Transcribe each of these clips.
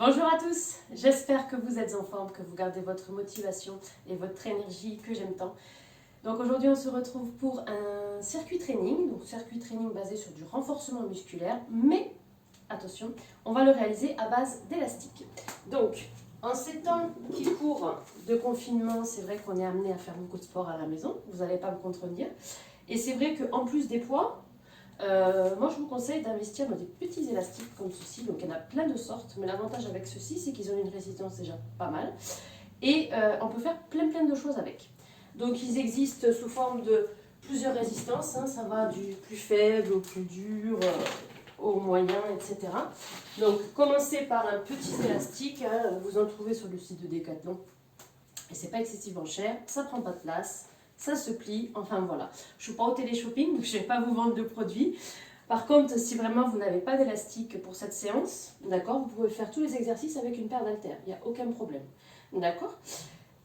Bonjour à tous, j'espère que vous êtes en forme, que vous gardez votre motivation et votre énergie que j'aime tant. Donc aujourd'hui on se retrouve pour un circuit training, basé sur du renforcement musculaire, mais attention, on va le réaliser à base d'élastique. Donc en ces temps qui courent de confinement, c'est vrai qu'on est amené à faire beaucoup de sport à la maison, vous n'allez pas me contredire. Et c'est vrai qu'en plus des poids, moi je vous conseille d'investir dans des petits élastiques comme ceci. Donc il y en a plein de sortes, mais l'avantage avec ceux-ci c'est qu'ils ont une résistance déjà pas mal. Et on peut faire plein de choses avec. Donc ils existent sous forme de plusieurs résistances, hein, ça va du plus faible au plus dur, au moyen, etc. Donc commencez par un petit élastique, hein, vous en trouvez sur le site de Decathlon. Et c'est pas excessivement cher, ça prend pas de place, ça se plie, enfin voilà. Je ne suis pas au télé-shopping, donc je ne vais pas vous vendre de produits. Par contre, si vraiment vous n'avez pas d'élastique pour cette séance, d'accord, vous pouvez faire tous les exercices avec une paire d'haltères, il n'y a aucun problème. D'accord ?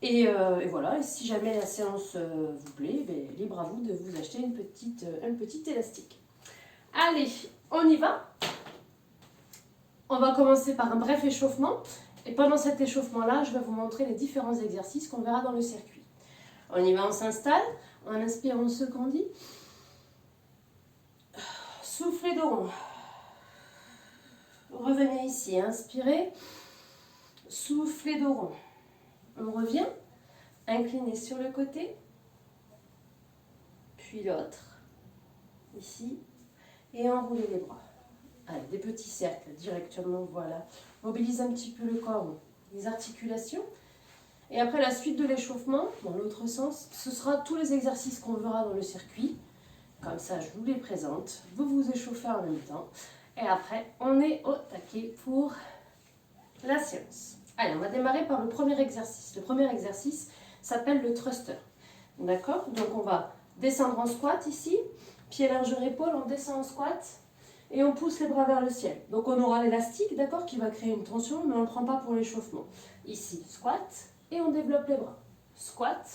Et voilà, et si jamais la séance vous plaît, ben, libre à vous de vous acheter un petit élastique. Allez, on y va. On va commencer par un bref échauffement. Et pendant cet échauffement-là, je vais vous montrer les différents exercices qu'on verra dans le circuit. On y va, on s'installe. On inspire, on se candie. Soufflez de rond. Revenez ici, inspirez. Soufflez de rond. On revient. Inclinez sur le côté. Puis l'autre. Ici. Et enroulez les bras. Allez, des petits cercles directement, voilà. Mobilise un petit peu le corps, les articulations. Et après la suite de l'échauffement, dans l'autre sens, ce sera tous les exercices qu'on verra dans le circuit. Comme ça, je vous les présente. Vous vous échauffez en même temps. Et après, on est au taquet pour la séance. Allez, on va démarrer par le premier exercice. Le premier exercice s'appelle le thruster. D'accord ? Donc, on va descendre en squat ici. Pieds largeur épaule, on descend en squat. Et on pousse les bras vers le ciel. Donc, on aura l'élastique, d'accord, qui va créer une tension, mais on ne le prend pas pour l'échauffement. Ici, squat. Et on développe les bras. Squat,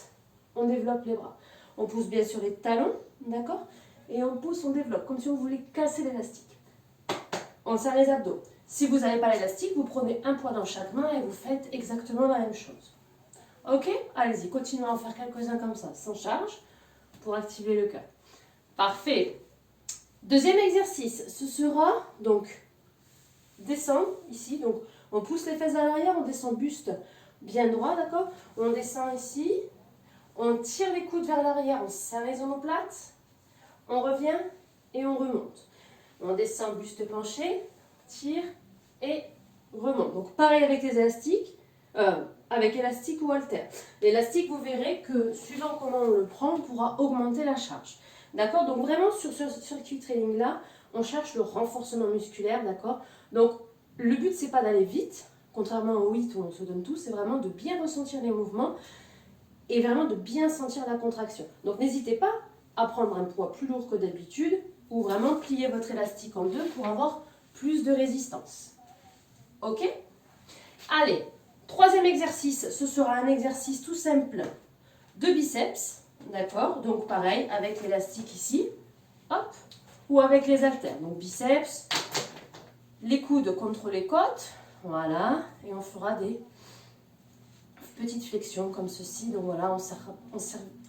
on développe les bras. On pousse bien sur les talons, d'accord? Et on pousse, on développe, comme si on voulait casser l'élastique. On serre les abdos. Si vous n'avez pas l'élastique, vous prenez un poids dans chaque main et vous faites exactement la même chose. Ok? Allez-y, continuez à en faire quelques-uns comme ça, sans charge, pour activer le cœur. Parfait. Deuxième exercice, ce sera donc descendre ici. Donc on pousse les fesses à l'arrière, on descend buste bien droit, d'accord? On descend ici, on tire les coudes vers l'arrière, on serre les omoplates, on revient et on remonte. On descend buste penché, tire et remonte. Donc pareil avec les élastiques, avec élastique ou haltère. L'élastique, vous verrez que suivant comment on le prend, on pourra augmenter la charge. D'accord? Donc vraiment sur ce circuit training là, on cherche le renforcement musculaire, d'accord? Donc le but c'est pas d'aller vite, contrairement au HIIT où on se donne tout, c'est vraiment de bien ressentir les mouvements et vraiment de bien sentir la contraction. Donc n'hésitez pas à prendre un poids plus lourd que d'habitude ou vraiment plier votre élastique en deux pour avoir plus de résistance. Ok? Allez, troisième exercice, ce sera un exercice tout simple de biceps. D'accord, donc pareil, avec l'élastique ici, hop, ou avec les haltères. Donc biceps, les coudes contre les côtes, voilà, et on fera des petites flexions comme ceci. Donc voilà, on serre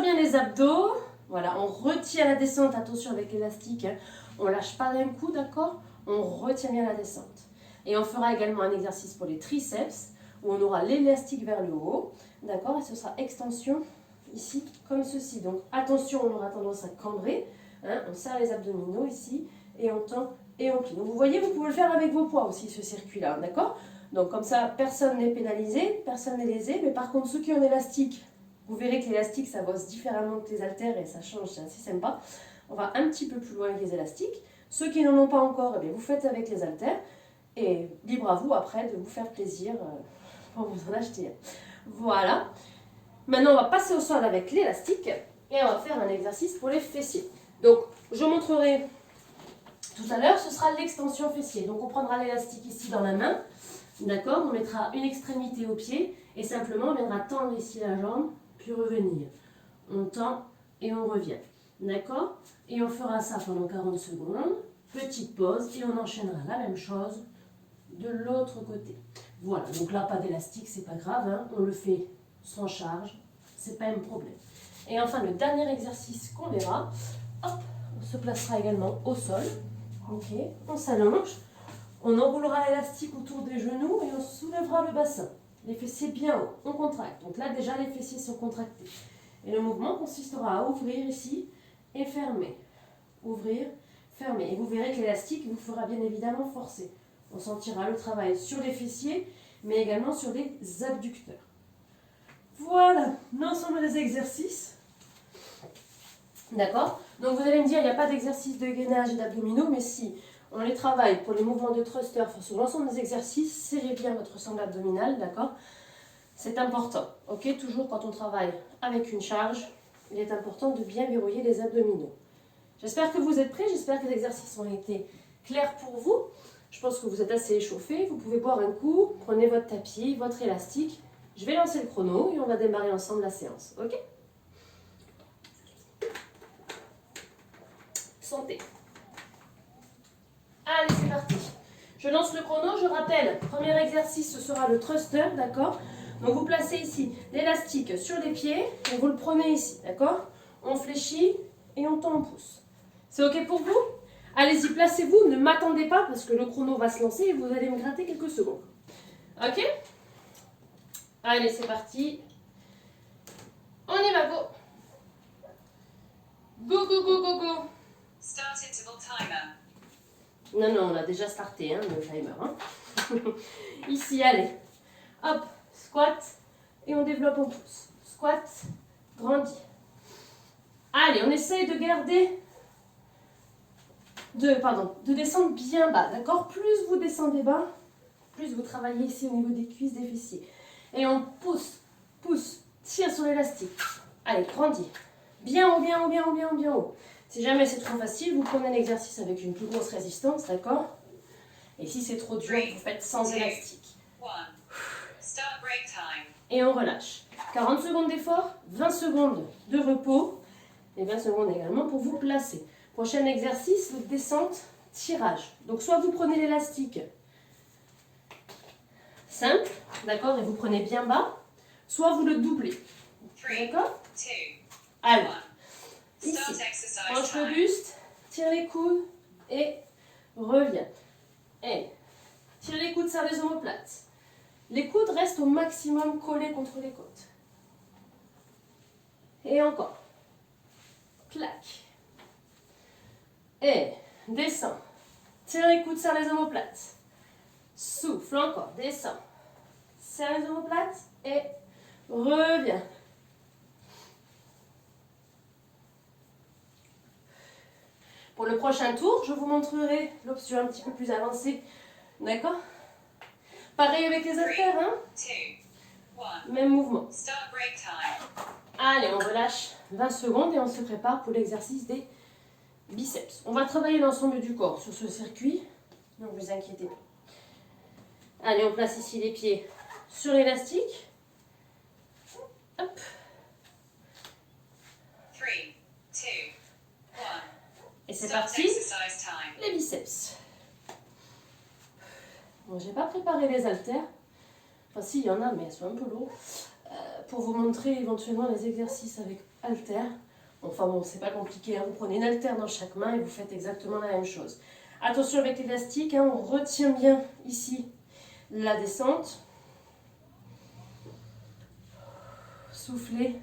bien les abdos, voilà, on retient la descente, attention avec l'élastique, hein. On lâche pas d'un coup, d'accord, on retient bien la descente. Et on fera également un exercice pour les triceps, où on aura l'élastique vers le haut, d'accord, et ce sera extension ici, comme ceci. Donc attention, on aura tendance à cambrer, hein, on serre les abdominaux ici, et on tend et on plie. Donc vous voyez, vous pouvez le faire avec vos poids aussi, ce circuit-là, d'accord? Donc comme ça, personne n'est pénalisé, personne n'est lésé, mais par contre, ceux qui ont un élastique, vous verrez que l'élastique, ça bosse différemment que les haltères, et ça change, c'est assez sympa. On va un petit peu plus loin avec les élastiques. Ceux qui n'en ont pas encore, eh bien, vous faites avec les haltères, et libre à vous après de vous faire plaisir pour vous en acheter un. Voilà. Maintenant, on va passer au sol avec l'élastique et on va faire un exercice pour les fessiers. Donc, je montrerai tout à l'heure, ce sera l'extension fessier. Donc, on prendra l'élastique ici dans la main, d'accord? On mettra une extrémité au pied et simplement, on viendra tendre ici la jambe, puis revenir. On tend et on revient, d'accord? Et on fera ça pendant 40 secondes. Petite pause et on enchaînera la même chose de l'autre côté. Voilà, donc là, pas d'élastique, c'est pas grave, hein. On le fait sans charge, c'est pas un problème. Et enfin, le dernier exercice qu'on verra, hop, on se placera également au sol. Ok, on s'allonge, on enroulera l'élastique autour des genoux et on soulèvera le bassin. Les fessiers bien haut, on contracte. Donc là, déjà, les fessiers sont contractés. Et le mouvement consistera à ouvrir ici et fermer. Ouvrir, fermer. Et vous verrez que l'élastique vous fera bien évidemment forcer. On sentira le travail sur les fessiers, mais également sur les abducteurs. Voilà l'ensemble des exercices. D'accord? Donc vous allez me dire, il n'y a pas d'exercice de gainage et d'abdominaux, mais si on les travaille pour les mouvements de thruster sur l'ensemble des exercices, serrez bien votre sangle abdominale, d'accord? C'est important, ok? Toujours quand on travaille avec une charge, il est important de bien verrouiller les abdominaux. J'espère que vous êtes prêts, j'espère que les exercices ont été clairs pour vous. Je pense que vous êtes assez échauffés, vous pouvez boire un coup, prenez votre tapis, votre élastique. Je vais lancer le chrono et on va démarrer ensemble la séance, ok? Santé. Allez, c'est parti. Je lance le chrono, je rappelle, premier exercice, ce sera le thruster, d'accord? Donc vous placez ici l'élastique sur les pieds et vous le prenez ici, d'accord? On fléchit et on tend, on pousse. C'est ok pour vous? Allez-y, placez-vous, ne m'attendez pas parce que le chrono va se lancer et vous allez me gratter quelques secondes. Ok? Allez, c'est parti. On y va, go. Go, go, go, go, go. Start interval timer. Non, non, on a déjà starté, hein, le timer. Hein. Ici, allez. Hop, squat. Et on développe, on pousse. Squat, grandit. Allez, on essaye de garder... de descendre bien bas, d'accord? Plus vous descendez bas, plus vous travaillez ici au niveau des cuisses, des fessiers. Et on pousse, pousse, tire sur l'élastique. Allez, grandis. Bien haut, bien haut, bien haut, bien haut, bien haut. Si jamais c'est trop facile, vous prenez l'exercice avec une plus grosse résistance, d'accord? Et si c'est trop dur, vous faites sans élastique. Start break time. Et on relâche. 40 secondes d'effort, 20 secondes de repos et 20 secondes également pour vous placer. Prochain exercice, le descente, tirage. Donc soit vous prenez l'élastique simple, d'accord, et vous prenez bien bas, soit vous le doublez. D'accord? Allez. Ici, penche le buste, tire les coudes et reviens. Et tire les coudes, serre les omoplates. Les coudes restent au maximum collés contre les côtes. Et encore. Clac. Et descends. Tire les coudes, serre les omoplates. Souffle encore, descends. Serre les omoplates et reviens. Pour le prochain tour, je vous montrerai l'option un petit peu plus avancée. D'accord? Pareil avec les haltères, hein? Même mouvement. Allez, on relâche 20 secondes et on se prépare pour l'exercice des biceps. On va travailler l'ensemble du corps sur ce circuit, ne vous inquiétez pas. Allez, on place ici les pieds sur l'élastique. Hop. 3, 2, 1. Et c'est parti, les biceps. Bon, j'ai pas préparé les haltères. Enfin, si, il y en a, mais elles sont un peu lourdes. Pour vous montrer éventuellement les exercices avec haltères. Enfin bon, c'est pas compliqué, hein. Vous prenez une haltère dans chaque main et vous faites exactement la même chose. Attention avec l'élastique, hein, on retient bien ici la descente. Soufflez,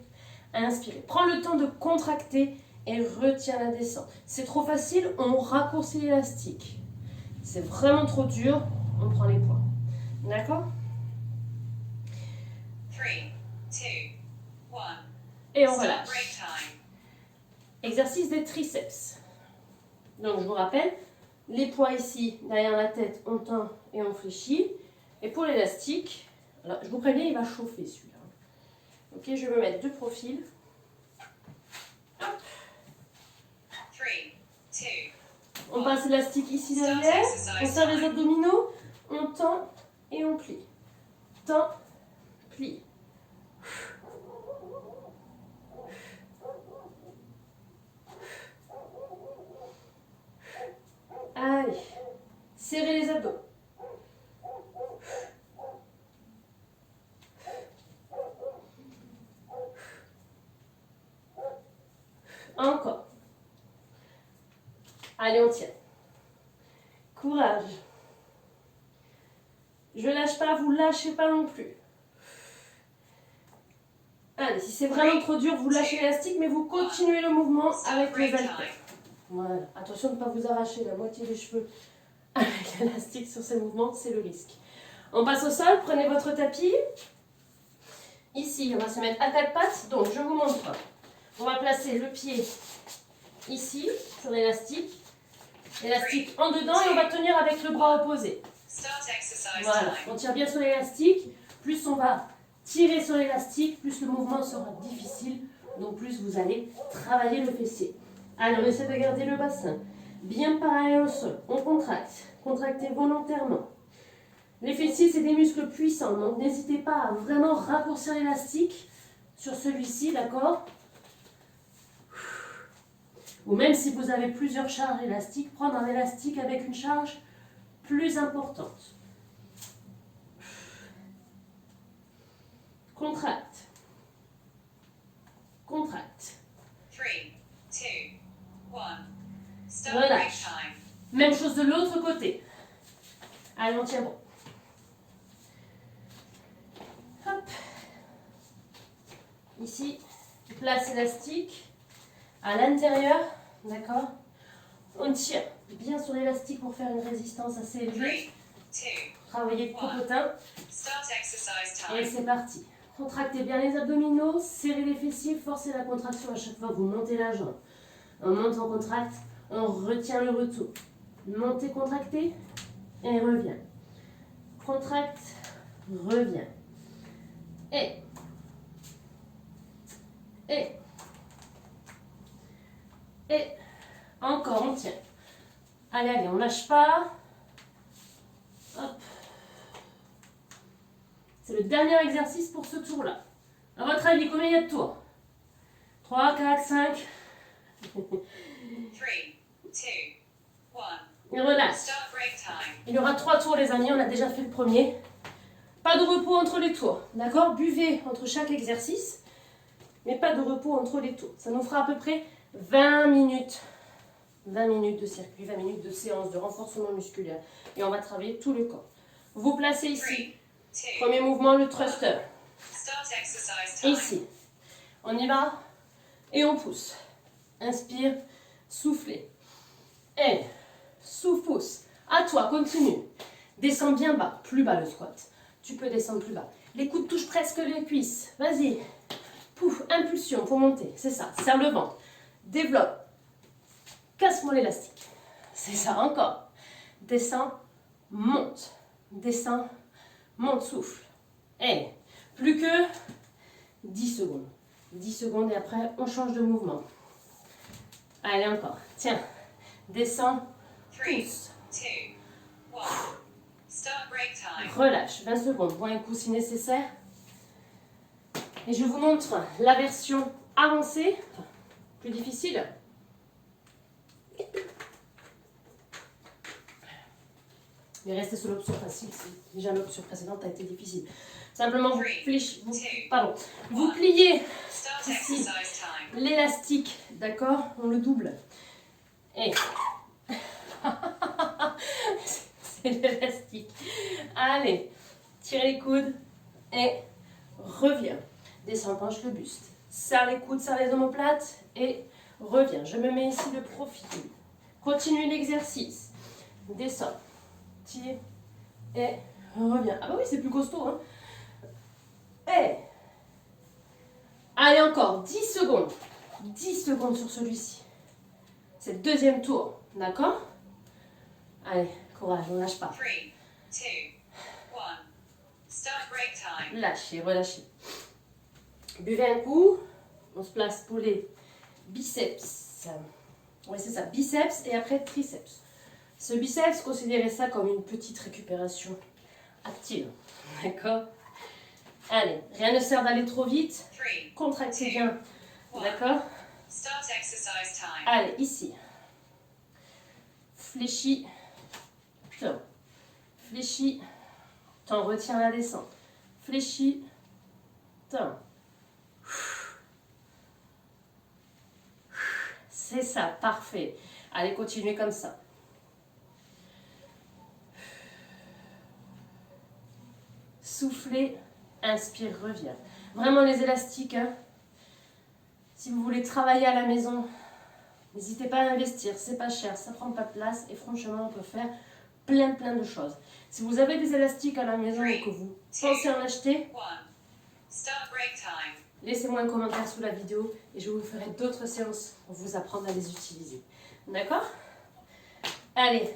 inspirez. Prends le temps de contracter et retiens la descente. C'est trop facile, on raccourcit l'élastique. C'est vraiment trop dur, on prend les poids. D'accord? 3, 2, 1. Et on relâche. Exercice des triceps. Donc je vous rappelle, les poids ici, derrière la tête, on tend et on fléchit. Et pour l'élastique, alors je vous préviens, il va chauffer celui-là. Ok, je vais me mettre de profil. Hop. 3, 2. On passe l'élastique ici derrière, on serre les abdominaux, on tend et on plie. Tend, plie. Allez, serrez les abdos. Encore. Allez, on tient. Courage. Je lâche pas, vous lâchez pas non plus. Allez, si c'est vraiment trop dur, vous lâchez l'élastique, mais vous continuez le mouvement avec les haltères. Voilà. Attention de ne pas vous arracher la moitié des cheveux avec l'élastique sur ces mouvements, c'est le risque. On passe au sol, prenez votre tapis. Ici, on va se mettre à quatre pattes. Donc, je vous montre. On va placer le pied ici, sur l'élastique. L'élastique en dedans et on va tenir avec le bras opposé. Voilà, on tire bien sur l'élastique. Plus on va tirer sur l'élastique, plus le mouvement sera difficile. Donc, plus vous allez travailler le fessier. Allez, on essaie de garder le bassin bien parallèle au sol. On contracte. Contractez volontairement. Les fessiers, c'est des muscles puissants. Donc, n'hésitez pas à vraiment raccourcir l'élastique sur celui-ci, d'accord? Ou même si vous avez plusieurs charges élastiques, prendre un élastique avec une charge plus importante. Contracte. Contracte. 3, 2, 1. Start break Relâche. time. Même chose de l'autre côté. Allez, on tient bon. Hop. Ici, place élastique à l'intérieur, d'accord? On tire bien sur l'élastique pour faire une résistance assez 3, élevée. 2, Travaillez le popotin start exercise et time. c'est parti. Contractez bien les abdominaux, serrez les fessiers, forcez la contraction à chaque fois que vous montez la jambe. On monte, on contracte, on retient le retour. Montez, contractez et revient. Contracte, revient. Et encore, on tient. Allez, allez, on lâche pas. Hop. C'est le dernier exercice pour ce tour-là. À votre avis, combien il y a de tours? 3, 4, 5. 3, 2, 1. Et relâche. Start break time. Il y aura 3 tours, les amis. On a déjà fait le premier. Pas de repos entre les tours. D'accord? Buvez entre chaque exercice. Mais pas de repos entre les tours. Ça nous fera à peu près 20 minutes. 20 minutes de circuit, 20 minutes de séance de renforcement musculaire. Et on va travailler tout le corps. Vous placez ici. 3, 2, Premier mouvement, le thruster. start exercise time. Ici. On y va. Et on pousse. Inspire. Soufflez. Et souffle, pousse. À toi, continue. Descends bien bas. Plus bas le squat. Tu peux descendre plus bas. Les coudes touchent presque les cuisses. Vas-y. Pouf, impulsion pour monter. C'est ça. Serre le ventre. Développe. Casse-moi l'élastique. C'est ça, encore. Descends, monte. Descends, monte, souffle. Et plus que 10 secondes. 10 secondes et après, on change de mouvement. Allez, encore. Tiens. Descends, 3, pousse. 2, 1. Start break time. Relâche. 20 secondes. Bois un coup si nécessaire. Et je vous montre la version avancée. Enfin, plus difficile. Mais restez sur l'option facile, si déjà l'option précédente a été difficile. Simplement, vous, vous pliez Start ici exercise time. l'élastique, d'accord? On le double. Et c'est l'élastique. Allez, tirez les coudes et reviens. Descends, penche le buste. Serre les coudes, serre les omoplates et reviens. Je me mets ici de profil. Continue l'exercice. Descends. Tire et reviens. Ah bah oui, c'est plus costaud. Hein. Et allez, encore 10 secondes. 10 secondes sur celui-ci. C'est le deuxième tour. D'accord? Allez, courage, on lâche pas. 3, 2, 1. Start break time. Lâchez, relâchez. Buvez un coup. On se place pour les biceps. Oui, c'est ça. Biceps et après triceps. Ce biceps, considérez ça comme une petite récupération active. D'accord? Allez, rien ne sert d'aller trop vite. 3, Contractez bien. 1. D'accord? Start exercise time. Allez, ici. Fléchis. Turn. Fléchis. T'en retiens la descente. Fléchis. Turn. C'est ça, parfait. Allez, continuez comme ça. Soufflez, inspire, reviens. Vraiment les élastiques, hein. Si vous voulez travailler à la maison, n'hésitez pas à investir, c'est pas cher, ça prend pas de place et franchement on peut faire plein de choses. Si vous avez des élastiques à la maison et que vous pensez en acheter, laissez-moi un commentaire sous la vidéo et je vous ferai d'autres séances pour vous apprendre à les utiliser. D'accord? Allez,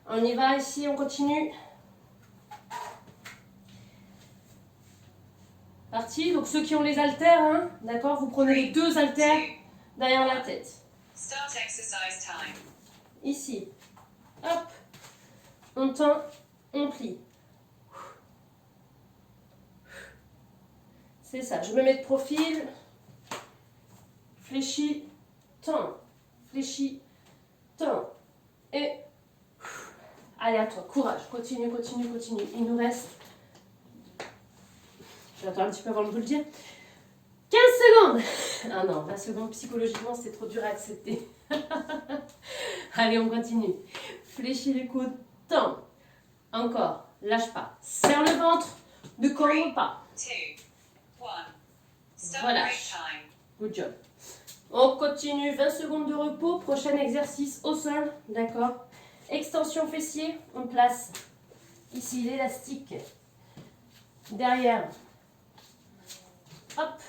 on y va ici, on continue. Parti, donc ceux qui ont les haltères, hein, d'accord, vous prenez les 2 haltères derrière la tête. Ici, hop, on tend, on plie. C'est ça, je me mets de profil, fléchis, tends, fléchis, tends, et allez à toi, courage, continue, continue, continue. Il nous reste, j'attends un petit peu avant de vous le dire, 15 secondes. Ah non, 20 secondes, psychologiquement, c'est trop dur à accepter. Allez, on continue. Fléchis les coudes, tends. Encore, lâche pas. Serre le ventre, ne cambre pas. Relâche. Good job. On continue, 20 secondes de repos. Prochain exercice au sol, d'accord. Extension fessier, on place ici l'élastique derrière. Hop.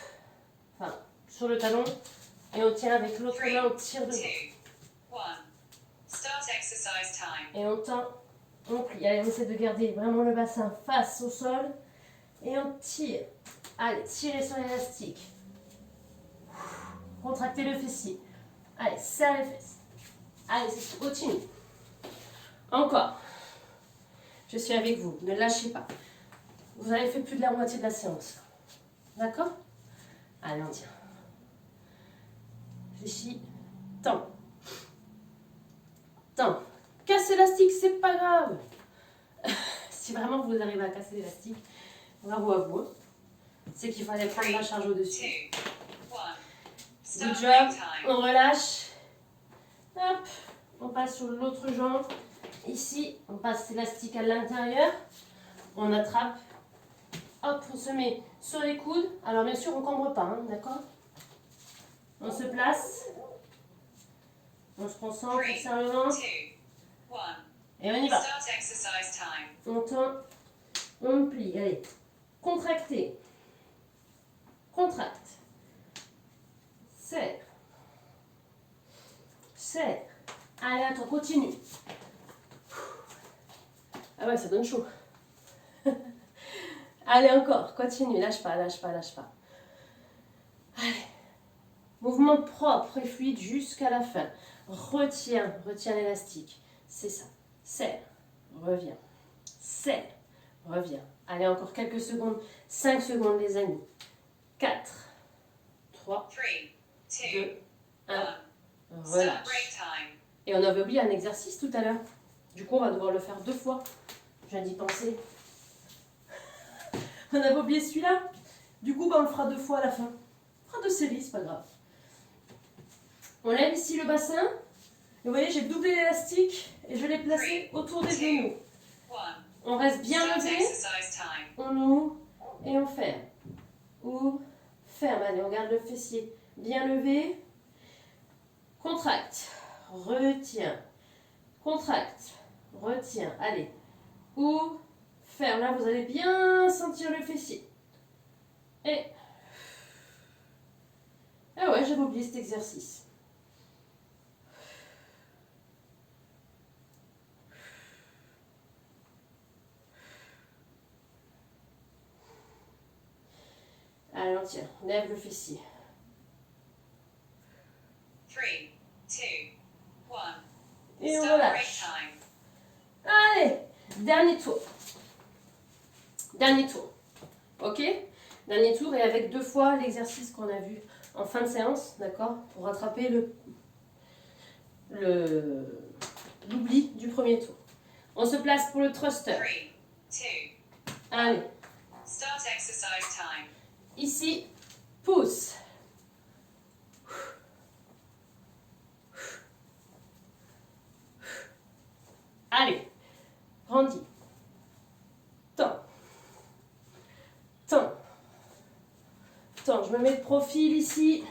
Enfin, sur le talon. Et on tient avec l'autre main, on tire devant. Et on tend, on plie. Allez, on essaie de garder vraiment le bassin face au sol. Et on tire. Allez, tirez sur l'élastique. Contractez le fessier. Allez, serre les fesses. Allez, c'est tout. Continue. Encore. Je suis avec vous. Ne lâchez pas. Vous avez fait plus de la moitié de la séance. D'accord? Allez, on tient. Fléchis. Tends. Tends. Casse l'élastique, c'est pas grave. Si vraiment vous arrivez à casser l'élastique, bravo à vous. C'est qu'il fallait prendre la charge au-dessus. Good job. On relâche. Hop. On passe sur l'autre jambe. Ici, on passe l'élastique à l'intérieur. On attrape. Hop, on se met sur les coudes. Alors bien sûr, on ne cambre pas, hein, d'accord? On se place. On se concentre, on serre le ventre. Et on y va. On tend, on plie. Allez, contractez. Contracte. Serre. Serre. Allez, attends, continue. Ah ouais, ça donne chaud. Allez, encore, continue. Lâche pas, lâche pas, lâche pas. Allez. Mouvement propre et fluide jusqu'à la fin. Retiens, retiens l'élastique. C'est ça. Serre, reviens. Serre, reviens. Allez, encore quelques secondes. 5 secondes, les amis. 4, 3, 2, 1. Relâche. Et on avait oublié un exercice tout à l'heure. Du coup, on va devoir le faire 2 fois. Je viens d'y penser. On avait oublié celui-là. Du coup, on le fera 2 fois à la fin. On fera 2 séries, c'est pas grave. On lève ici le bassin. Et vous voyez, j'ai doublé l'élastique et je l'ai placé autour des genoux. On reste bien levé. On ouvre et on ferme. Ouvre, ferme. Allez, on garde le fessier bien levé. Contracte. Retiens. Contracte. Retiens. Allez. Ouvre, ferme. Là, vous allez bien sentir le fessier. Et... Ah ouais, j'avais oublié cet exercice. Allez, on tient. Lève le fessier. 3, 2, 1. Et on relâche. Allez, dernier tour. Dernier tour. Ok? Dernier tour et avec 2 fois l'exercice qu'on a vu en fin de séance, d'accord? Pour rattraper l'oubli du premier tour. On se place pour le thruster. 3, 2. Allez. Start exercise time. Ici, pousse. Allez. Grandis. Tends. Tends. Tends. Je me mets de profil ici.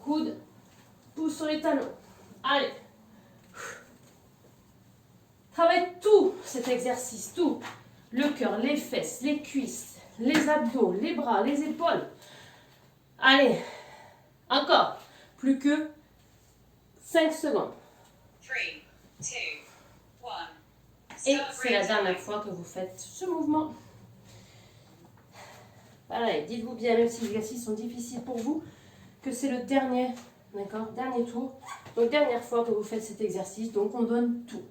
Coude. Pouce sur les talons. Allez. Travaille tout cet exercice. Tout. Le cœur, les fesses, les cuisses, les abdos, les bras, les épaules. Allez. Encore. Plus que 5 secondes. 3, 2, 1. Et c'est la dernière fois que vous faites ce mouvement. Pareil, dites-vous bien, même si les exercices sont difficiles pour vous, que c'est le dernier, d'accord, dernier tour. Donc, dernière fois que vous faites cet exercice, donc on donne tout.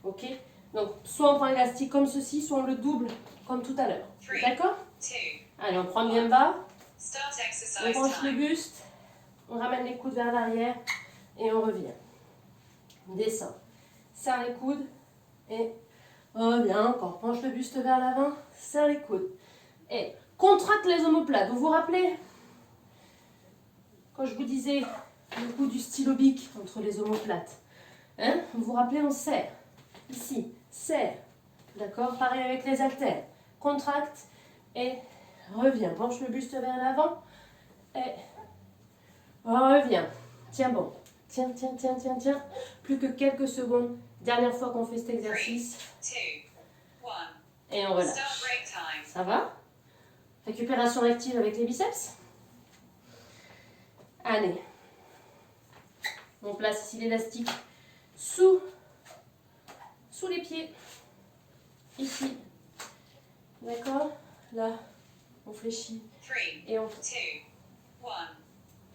Ok? Donc, soit on prend l'élastique comme ceci, soit on le double comme tout à l'heure. D'accord? Allez, on prend bien bas. On penche le buste. On ramène les coudes vers l'arrière et on revient. On descend. Serre les coudes et revient encore. Penche le buste vers l'avant. Serre les coudes. Et contracte les omoplates. Vous vous rappelez quand je vous disais le coup du stylo bic entre les omoplates, hein? Vous vous rappelez, on serre. Ici, serre. D'accord? Pareil avec les haltères. Contracte et reviens. Penche le buste vers l'avant et reviens. Tiens bon. Tiens, tiens, tiens, tiens, tiens. Plus que quelques secondes. Dernière fois qu'on fait cet exercice. 3, 2, 1. Et on relâche. Ça va? Récupération active avec les biceps. Allez. On place ici l'élastique sous les pieds. Ici. D'accord? Là, on fléchit. 3, Et on... 2, 1.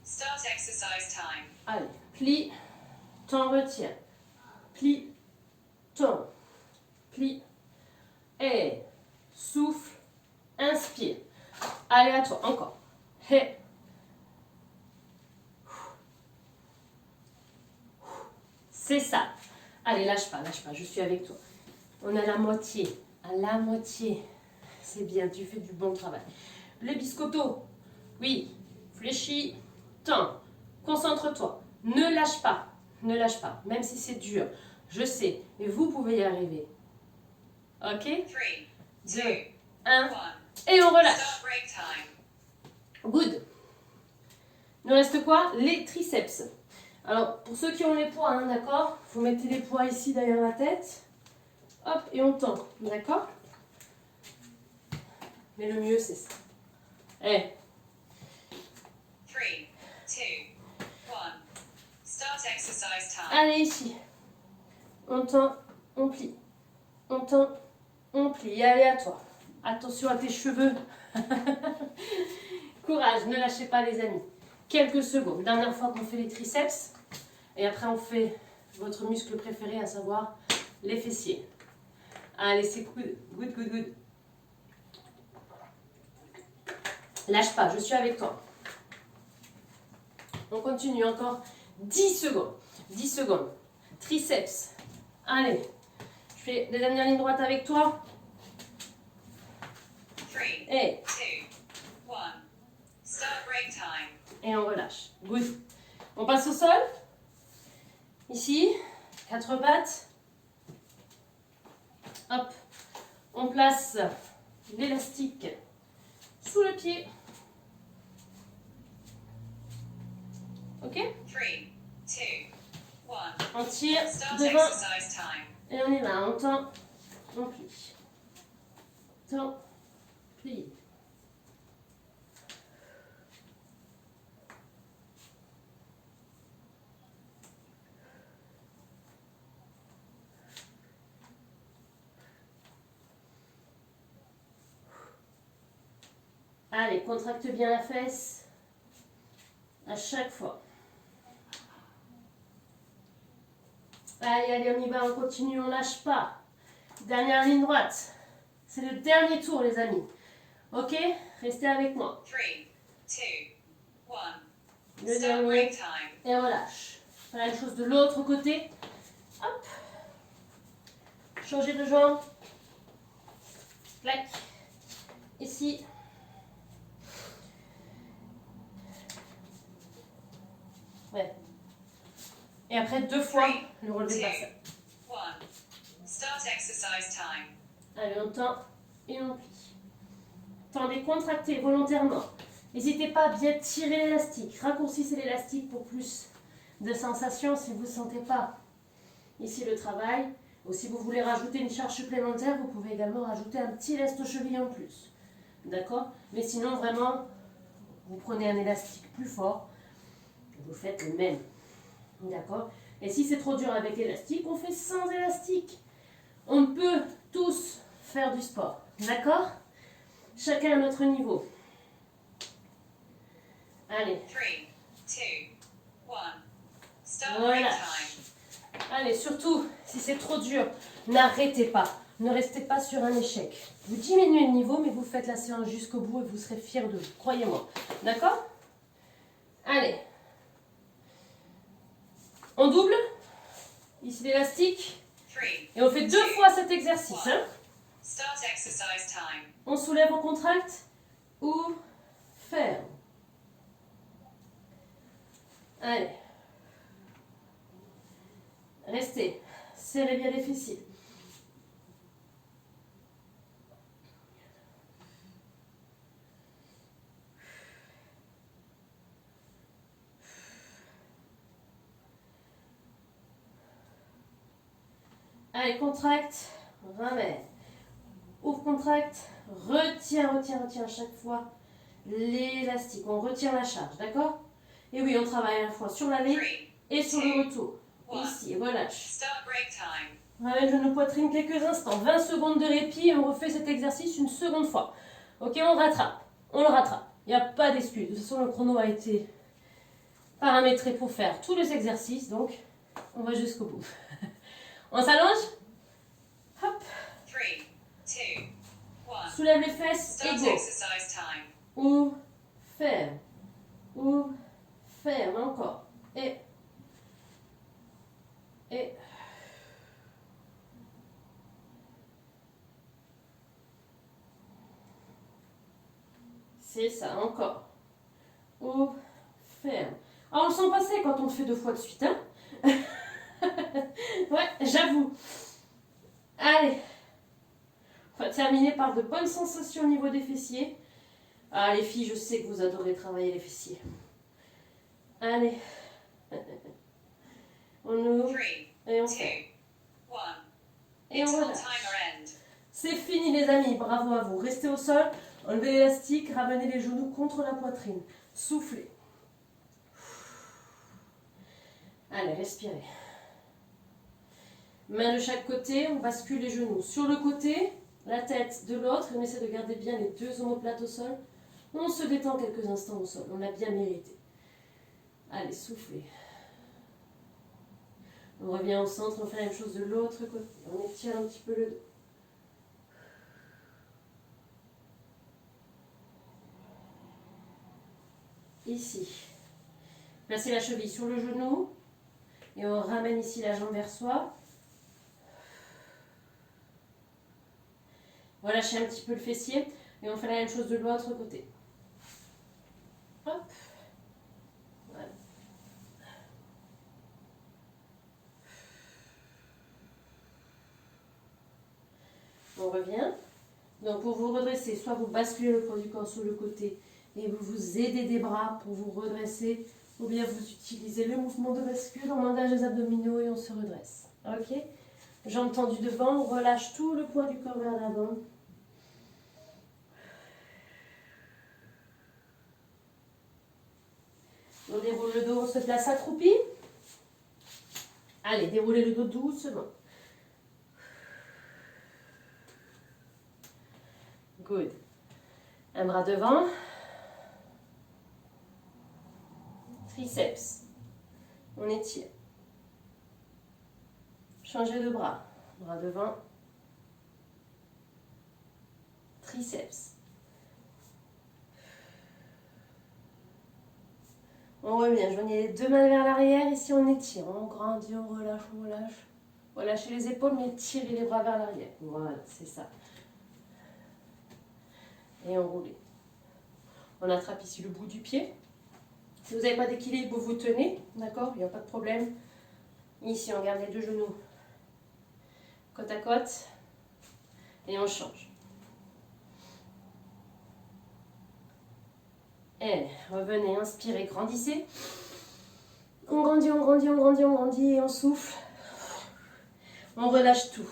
Start exercise time. Allez, plie, t'en retiens. Plie, tends. Plie, et souffle, inspire. Allez, à toi, encore. Et c'est ça. Allez, lâche pas, je suis avec toi. On est à la moitié. À la moitié. C'est bien, tu fais du bon travail. Les biscottos. Oui, fléchis, tends. Concentre-toi. Ne lâche pas. Ne lâche pas. Même si c'est dur. Je sais. Mais vous pouvez y arriver. Ok? 3, 2, 1. 1. Et on relâche. Start break time. Good. Il nous reste quoi? Les triceps. Alors, pour ceux qui ont les poids, hein, d'accord? Vous mettez les poids ici derrière la tête. Hop, et on tend. D'accord? Mais le mieux, c'est ça. Eh. 3, 2, 1. Start exercise time. Allez, ici. On tend, on plie. On tend, on plie. Allez, à toi. Attention à tes cheveux. Courage, ne lâchez pas, les amis. Quelques secondes. Dernière fois qu'on fait les triceps. Et après, on fait votre muscle préféré, à savoir les fessiers. Allez, c'est good. Good, good, good. Lâche pas, je suis avec toi. On continue encore 10 secondes. 10 secondes. Triceps. Allez. Je fais les dernières lignes droites avec toi. 3, Et 2, 1. Start break time. Et on relâche. Good. On passe au sol. Ici. 4 pattes. Hop. On place l'élastique sous le pied. Ok? 3, 2, 1. On tire Start devant exercise time. et on y va. On tend, on plie. Tend, plie. Allez, contracte bien la fesse à chaque fois. Allez, allez, on y va, on continue, on lâche pas. Dernière ligne droite. C'est le dernier tour, les amis. Ok? Restez avec moi. 3, 2, 1. Le Start dernier. break time. Et on relâche. La même chose de l'autre côté. Hop. Changer de jambe. Clac. Ici. Ouais. Et après, 2 fois le relevé de bassin. 1. Start exercise time. Allez, on tend et on plie. Tendez, contractez volontairement. N'hésitez pas à bien tirer l'élastique. Raccourcissez l'élastique pour plus de sensations si vous ne sentez pas ici le travail. Ou si vous voulez rajouter une charge supplémentaire, vous pouvez également rajouter un petit lest aux chevilles en plus. D'accord? Mais sinon, vraiment, vous prenez un élastique plus fort et vous faites le même. D'accord? Et si c'est trop dur avec l'élastique, on fait sans élastique. On peut tous faire du sport. D'accord? Chacun à notre niveau. Allez. 3, 2, 1. Start Voilà. break time. Allez, surtout, si c'est trop dur, n'arrêtez pas. Ne restez pas sur un échec. Vous diminuez le niveau, mais vous faites la séance jusqu'au bout et vous serez fiers de vous. Croyez-moi. D'accord? Allez. On double. Ici l'élastique. 3. Et on fait 2 fois cet exercice. Hein? Start exercise time. On soulève, on contracte. Ou ferme. Allez. Restez. Serrez bien les fessiers. Allez, contracte, ramène. Ouvre, contracte, retiens à chaque fois l'élastique. On retient la charge, d'accord? Et oui, on travaille à la fois sur l'aller 3, et sur le retour. Ici, et relâche. Start break time. Ramène genou poitrine quelques instants. 20 secondes de répit et on refait cet exercice une seconde fois. Ok, on rattrape. On le rattrape. Il n'y a pas d'excuse. De toute façon, le chrono a été paramétré pour faire tous les exercices. Donc, on va jusqu'au bout. On s'allonge. Hop. 3, 2, 1. Soulève les fesses et Start go. exercise time. Ouvre, ferme. Ouvre, ferme. Encore. Et. C'est ça, encore. Ouvre, ferme. Ah, on le sent passer quand on le fait 2 fois de suite, hein? Ouais, j'avoue. Allez. On va terminer par de bonnes sensations au niveau des fessiers. Ah, les filles, je sais que vous adorez travailler les fessiers. Allez. On ouvre 3, et on 2, fait. 1. Et on Until relâche. timer end. C'est fini les amis, bravo à vous. Restez au sol, enlevez l'élastique, ramenez les genoux contre la poitrine. Soufflez. Allez, respirez. Main de chaque côté, on bascule les genoux sur le côté, la tête de l'autre, et on essaie de garder bien les 2 omoplates au sol. On se détend quelques instants au sol, on l'a bien mérité. Allez, soufflez. On revient au centre, on fait la même chose de l'autre côté. On étire un petit peu le dos. Ici. Placez la cheville sur le genou et on ramène ici la jambe vers soi. Relâchez un petit peu le fessier et on fait la même chose de l'autre côté. Hop. Voilà. On revient. Donc pour vous redresser, soit vous basculez le poids du corps sur le côté et vous vous aidez des bras pour vous redresser, ou bien vous utilisez le mouvement de bascule, on engage les abdominaux et on se redresse. Ok? Jambes tendues devant, on relâche tout le poids du corps vers l'avant. On déroule le dos, on se place accroupi. Allez, déroulez le dos doucement. Good. Un bras devant. Triceps. On étire. Changez de bras. Bras devant. Triceps. On revient, joignez les 2 mains vers l'arrière. Ici, on étire. On grandit, on relâche, on relâche. Relâchez les épaules, mais tirez les bras vers l'arrière. Voilà, c'est ça. Et enroulez. On attrape ici le bout du pied. Si vous n'avez pas d'équilibre, vous tenez, d'accord? Il n'y a pas de problème. Ici, on garde les 2 genoux côte à côte. Et on change. Et revenez, inspirez, grandissez. On grandit, on grandit, on grandit, on grandit et on souffle. On relâche tout.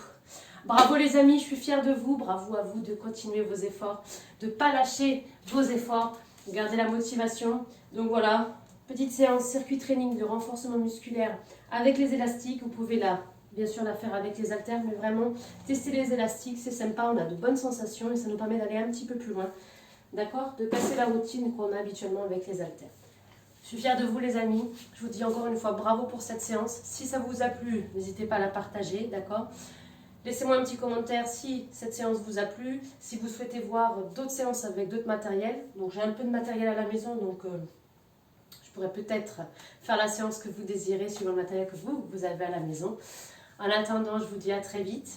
Bravo les amis, je suis fière de vous. Bravo à vous de continuer vos efforts, de ne pas lâcher vos efforts, de garder la motivation. Donc voilà, petite séance circuit training de renforcement musculaire avec les élastiques. Vous pouvez bien sûr la faire avec les haltères, mais vraiment tester les élastiques, c'est sympa. On a de bonnes sensations et ça nous permet d'aller un petit peu plus loin. D'accord? De casser la routine qu'on a habituellement avec les haltères. Je suis fière de vous les amis. Je vous dis encore une fois bravo pour cette séance. Si ça vous a plu, n'hésitez pas à la partager, d'accord? Laissez-moi un petit commentaire si cette séance vous a plu, si vous souhaitez voir d'autres séances avec d'autres matériels. Donc j'ai un peu de matériel à la maison, donc je pourrais peut-être faire la séance que vous désirez suivant le matériel que vous avez à la maison. En attendant, je vous dis à très vite.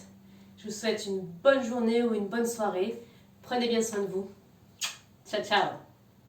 Je vous souhaite une bonne journée ou une bonne soirée. Prenez bien soin de vous. Ciao, ciao!